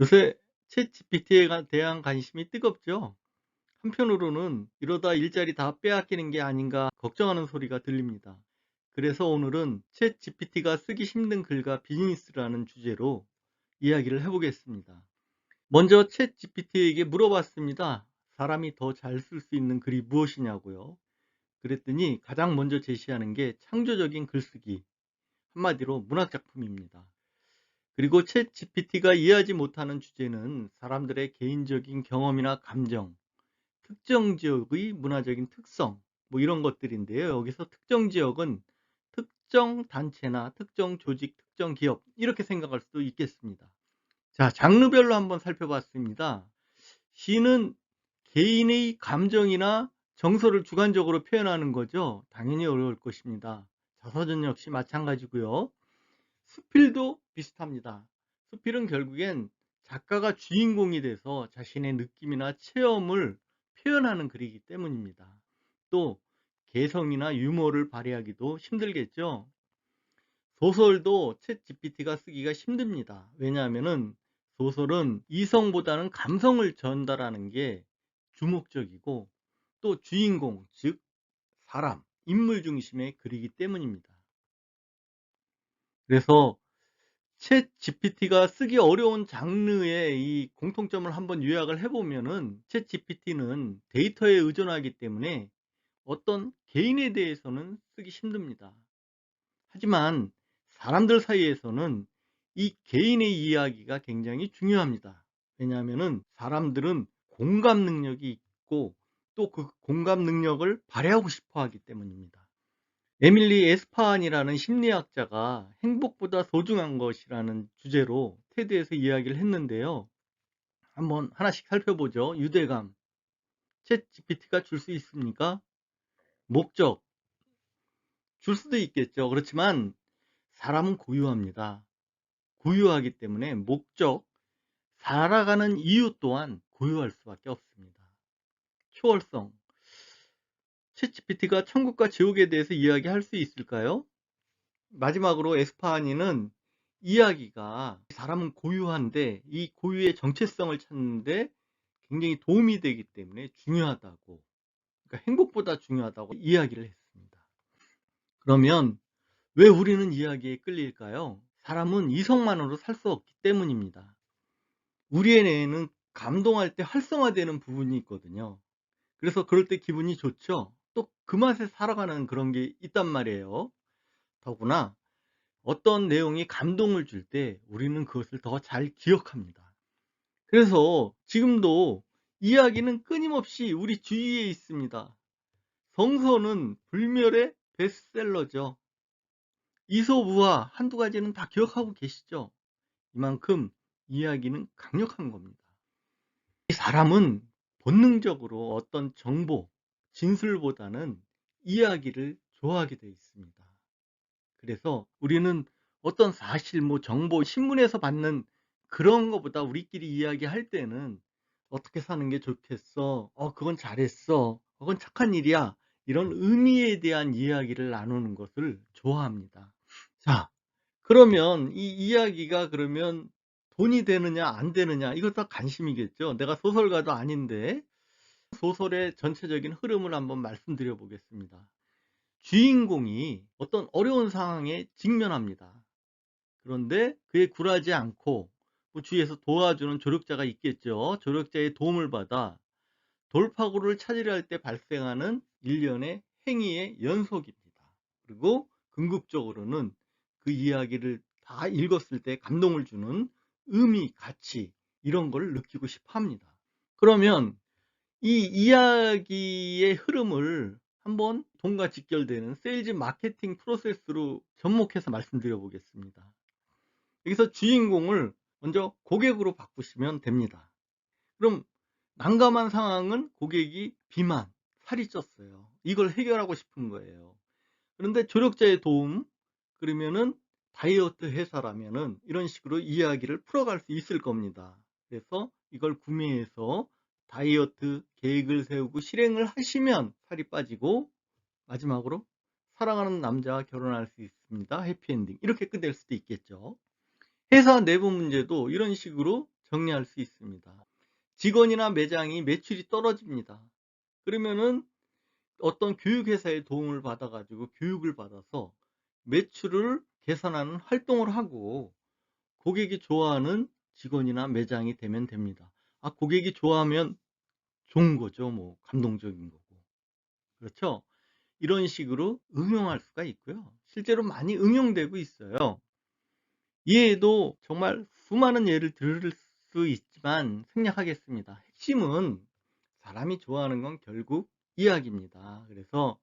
요새 챗GPT에 대한 관심이 뜨겁죠. 한편으로는 이러다 일자리 다 빼앗기는 게 아닌가 걱정하는 소리가 들립니다. 그래서 오늘은 챗GPT가 쓰기 힘든 글과 비즈니스라는 주제로 이야기를 해보겠습니다. 먼저 챗GPT에게 물어봤습니다. 사람이 더 잘 쓸 수 있는 글이 무엇이냐고요. 그랬더니 가장 먼저 제시하는 게 창조적인 글쓰기, 한마디로 문학작품입니다. 그리고 챗 GPT가 이해하지 못하는 주제는 사람들의 개인적인 경험이나 감정, 특정 지역의 문화적인 특성, 뭐 이런 것들인데요. 여기서 특정 지역은 특정 단체나 특정 조직, 특정 기업 이렇게 생각할 수도 있겠습니다. 자, 장르별로 한번 살펴봤습니다. 시는 개인의 감정이나 정서를 주관적으로 표현하는 거죠. 당연히 어려울 것입니다. 자서전 역시 마찬가지고요. 수필도 비슷합니다. 수필은 결국엔 작가가 주인공이 돼서 자신의 느낌이나 체험을 표현하는 글이기 때문입니다. 또 개성이나 유머를 발휘하기도 힘들겠죠. 소설도 챗 GPT가 쓰기가 힘듭니다. 왜냐하면 소설은 이성보다는 감성을 전달하는 게 주목적이고 또 주인공, 즉 사람, 인물 중심의 글이기 때문입니다. 그래서 챗 GPT가 쓰기 어려운 장르의 이 공통점을 한번 요약을 해보면은 챗 GPT는 데이터에 의존하기 때문에 어떤 개인에 대해서는 쓰기 힘듭니다. 하지만 사람들 사이에서는 이 개인의 이야기가 굉장히 중요합니다. 왜냐하면은 사람들은 공감 능력이 있고 또 그 공감 능력을 발휘하고 싶어 하기 때문입니다. 에밀리 에스파안이라는 심리학자가 행복보다 소중한 것이라는 주제로 테드에서 이야기를 했는데요. 한번 하나씩 살펴보죠. 유대감. 챗 GPT가 줄 수 있습니까? 목적. 줄 수도 있겠죠. 그렇지만 사람은 고유합니다. 고유하기 때문에 목적, 살아가는 이유 또한 고유할 수밖에 없습니다. 초월성. 챗 GPT가 천국과 지옥에 대해서 이야기할 수 있을까요? 마지막으로 에스파니는 이야기가 사람은 고유한데 이 고유의 정체성을 찾는데 굉장히 도움이 되기 때문에 중요하다고, 그러니까 행복보다 중요하다고 이야기를 했습니다. 그러면 왜 우리는 이야기에 끌릴까요? 사람은 이성만으로 살 수 없기 때문입니다. 우리의 뇌에는 감동할 때 활성화되는 부분이 있거든요. 그래서 그럴 때 기분이 좋죠. 또 그 맛에 살아가는 그런 게 있단 말이에요. 더구나 어떤 내용이 감동을 줄 때 우리는 그것을 더 잘 기억합니다. 그래서 지금도 이야기는 끊임없이 우리 주위에 있습니다. 성서는 불멸의 베스트셀러죠. 이솝우화 한두 가지는 다 기억하고 계시죠? 이만큼 이야기는 강력한 겁니다. 이 사람은 본능적으로 어떤 정보, 진술보다는 이야기를 좋아하게 되어 있습니다. 그래서 우리는 어떤 사실, 뭐 정보, 신문에서 받는 그런 것보다 우리끼리 이야기할 때는 어떻게 사는 게 좋겠어, 그건 잘했어, 그건 착한 일이야, 이런 의미에 대한 이야기를 나누는 것을 좋아합니다. 자, 그러면 이 이야기가 그러면 돈이 되느냐 안 되느냐, 이것 다 관심이겠죠. 내가 소설가도 아닌데 소설의 전체적인 흐름을 한번 말씀드려 보겠습니다. 주인공이 어떤 어려운 상황에 직면합니다. 그런데 그에 굴하지 않고 뭐 주위에서 도와주는 조력자가 있겠죠. 조력자의 도움을 받아 돌파구를 찾으려 할 때 발생하는 일련의 행위의 연속입니다. 그리고 궁극적으로는 그 이야기를 다 읽었을 때 감동을 주는 의미, 가치, 이런 걸 느끼고 싶어 합니다. 그러면 이 이야기의 흐름을 한번 돈과 직결되는 세일즈 마케팅 프로세스로 접목해서 말씀드려 보겠습니다. 여기서 주인공을 먼저 고객으로 바꾸시면 됩니다. 그럼 난감한 상황은 고객이 비만, 살이 쪘어요. 이걸 해결하고 싶은 거예요. 그런데 조력자의 도움, 그러면은 다이어트 회사라면은 이런 식으로 이야기를 풀어갈 수 있을 겁니다. 그래서 이걸 구매해서 다이어트 계획을 세우고 실행을 하시면 살이 빠지고 마지막으로 사랑하는 남자와 결혼할 수 있습니다. 해피엔딩. 이렇게 끝낼 수도 있겠죠. 회사 내부 문제도 이런 식으로 정리할 수 있습니다. 직원이나 매장이 매출이 떨어집니다. 그러면은 어떤 교육회사의 도움을 받아 가지고 교육을 받아서 매출을 개선하는 활동을 하고 고객이 좋아하는 직원이나 매장이 되면 됩니다. 고객이 좋아하면 좋은 거죠. 뭐 감동적인 거고. 그렇죠? 이런 식으로 응용할 수가 있고요. 실제로 많이 응용되고 있어요. 이외에도 정말 수많은 예를 들을 수 있지만 생략하겠습니다. 핵심은 사람이 좋아하는 건 결국 이야기입니다. 그래서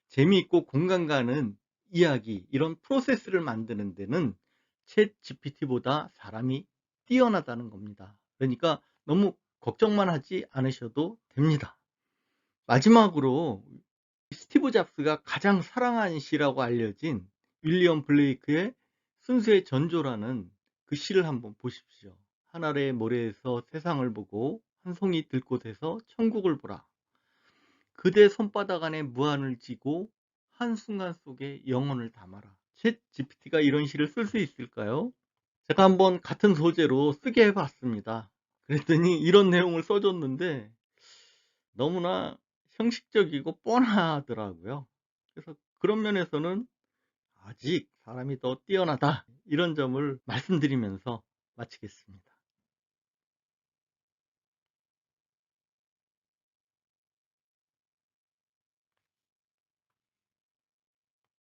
재미있고 공감 가는 이야기, 이런 프로세스를 만드는 데는 챗 GPT보다 사람이 뛰어나다는 겁니다. 그러니까 너무 걱정만 하지 않으셔도 됩니다. 마지막으로 스티브 잡스가 가장 사랑한 시라고 알려진 윌리엄 블레이크의 순수의 전조라는 그 시를 한번 보십시오. 하늘의 모래에서 세상을 보고 한 송이 들꽃에서 천국을 보라. 그대 손바닥 안에 무한을 쥐고 한순간 속에 영혼을 담아라. 챗 GPT가 이런 시를 쓸 수 있을까요? 제가 한번 같은 소재로 쓰게 해봤습니다. 그랬더니 이런 내용을 써줬는데 너무나 형식적이고 뻔하더라고요. 그래서 그런 면에서는 아직 사람이 더 뛰어나다, 이런 점을 말씀드리면서 마치겠습니다.